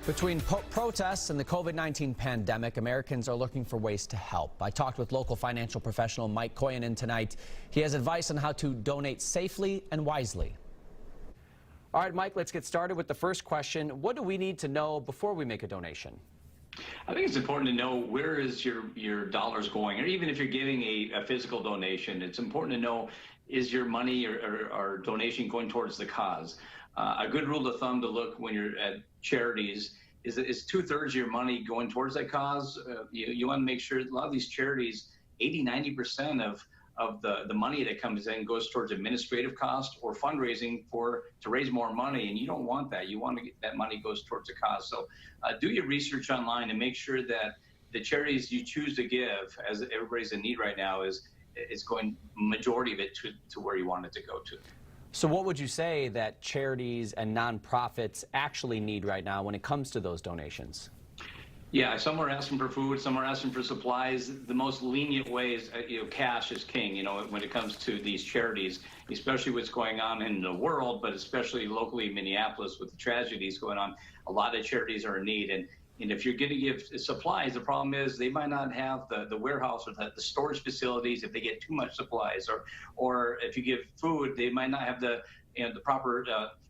Between protests and the COVID-19 pandemic, Americans are looking for ways to help. I talked with local financial professional Mike Koyanen tonight. He has advice on how to donate safely and wisely. All right, Mike, let's get started with the first question. What do we need to know before we make a donation? I think it's important to know where is your dollars going, or even if you're giving a physical donation, it's important to know, is your money or donation going towards the cause? A good rule of thumb to look when you're at charities is 2/3 of your money going towards that cause. You want to make sure a lot of these charities, 80–90% of the money that comes in goes towards administrative cost or fundraising to raise more money, and you don't want that. You want to get that money goes towards a cause. So do your research online and make sure that the charities you choose to give, as everybody's in need right now, is going majority of it to where you want it to go to. So what would you say that charities and nonprofits actually need right now when it comes to those donations? Yeah, some are asking for food, some are asking for supplies. The most lenient way is, cash is king, when it comes to these charities, especially what's going on in the world, but especially locally in Minneapolis with the tragedies going on. A lot of charities are in need. And if you're going to give supplies, the problem is they might not have the warehouse or the storage facilities if they get too much supplies, or if you give food, they might not have the proper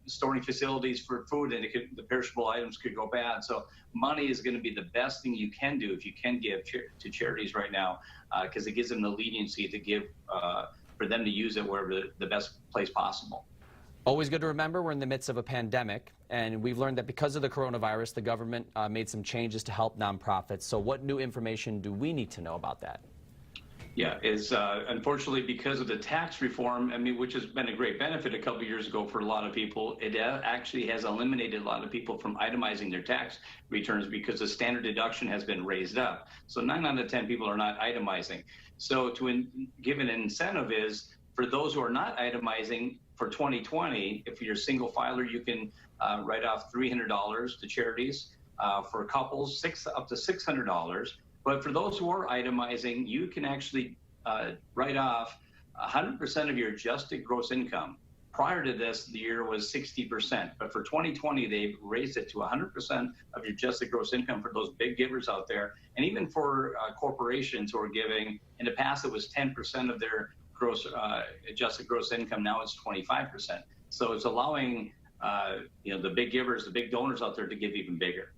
storing facilities for food, and the perishable items could go bad. So money is going to be the best thing you can do if you can give to charities right now, because it gives them the leniency to give for them to use it wherever the best place possible. Always good to remember we're in the midst of a pandemic, and we've learned that because of the coronavirus, the government made some changes to help nonprofits. So what new information do we need to know about that? Yeah, unfortunately, because of the tax reform, which has been a great benefit a couple of years ago for a lot of people, it actually has eliminated a lot of people from itemizing their tax returns because the standard deduction has been raised up. So 9 out of 10 people are not itemizing. So to give an incentive is for those who are not itemizing for 2020, if you're a single filer, you can write off $300 to charities. For couples, up to $600. But for those who are itemizing, you can actually write off 100% of your adjusted gross income. Prior to this, the year was 60%. But for 2020, they've raised it to 100% of your adjusted gross income for those big givers out there. And even for corporations who are giving, in the past, it was 10% of their adjusted gross income. Now it's 25%. So it's allowing the big givers, the big donors out there to give even bigger.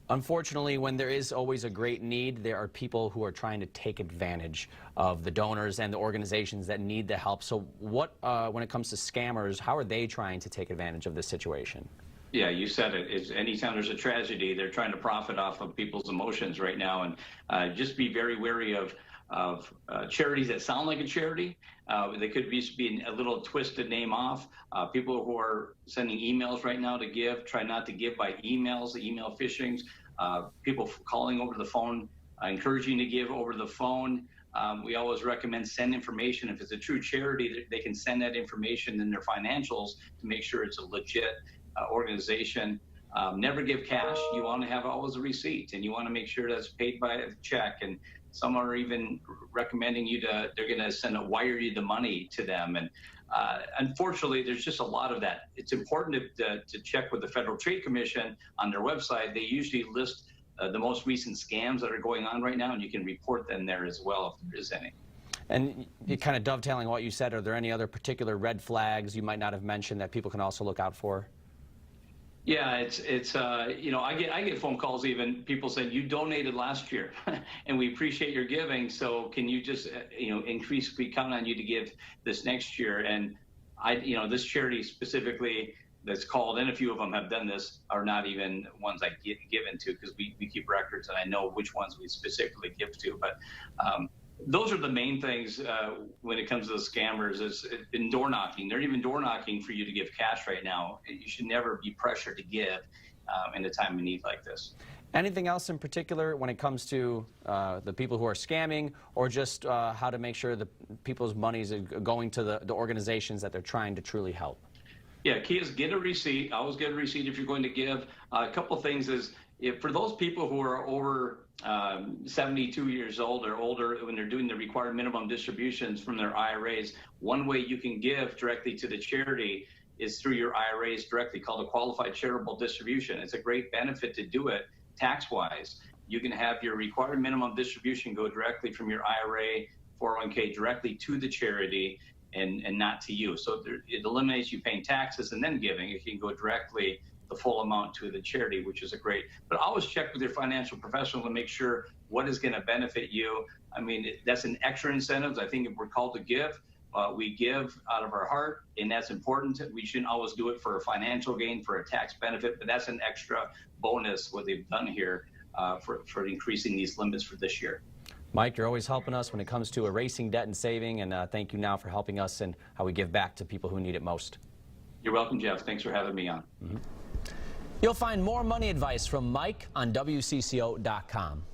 Unfortunately, when there is always a great need, there are people who are trying to take advantage of the donors and the organizations that need the help. So what, when it comes to scammers, how are they trying to take advantage of this situation? Yeah, you said it. Anytime there's a tragedy, they're trying to profit off of people's emotions right now. And just be very wary of charities that sound like a charity. They could be a little twisted name off. People who are sending emails right now to give, try not to give by emails, the email phishings, people calling over the phone, encouraging to give over the phone. We always recommend send information. If it's a true charity, they can send that information in their financials to make sure it's a legit organization. Never give cash. You want to have always a receipt, and you want to make sure that's paid by a check. And some are even recommending they're going to wire you the money to them. And unfortunately, there's just a lot of that. It's important to check with the Federal Trade Commission on their website. They usually list the most recent scams that are going on right now, and you can report them there as well if there is any. And you kind of dovetailing what you said, are there any other particular red flags you might not have mentioned that people can also look out for? Yeah, I get phone calls, even people saying you donated last year and we appreciate your giving. So can you just, increase, we count on you to give this next year. And this charity specifically that's called, and a few of them have done this, are not even ones I get given to, because we keep records and I know which ones we specifically give to. But those are the main things when it comes to the scammers. It's been door knocking. They're even door knocking for you to give cash right now. You should never be pressured to give in a time of need like this. Anything else in particular when it comes to the people who are scamming, or just how to make sure that people's monies are going to the organizations that they're trying to truly help? Yeah, key is get a receipt. Always get a receipt if you're going to give. A couple things is, for those people who are over 72 years old or older, when they're doing the required minimum distributions from their IRAs, one way you can give directly to the charity is through your IRAs directly, called a qualified charitable distribution. It's a great benefit to do it tax-wise. You can have your required minimum distribution go directly from your IRA, 401k directly to the charity and not to you. So it eliminates you paying taxes and then giving. It can go directly the full amount to the charity, which is a great, but always check with your financial professional to make sure what is going to benefit you. I mean, that's an extra incentive. I think if we're called to give, we give out of our heart, and that's important. We shouldn't always do it for a financial gain, for a tax benefit, but that's an extra bonus what they've done here for increasing these limits for this year. Mike, you're always helping us when it comes to erasing debt and saving, and thank you now for helping us and how we give back to people who need it most. You're welcome, Jeff. Thanks for having me on. You'll find more money advice from Mike on WCCO.com.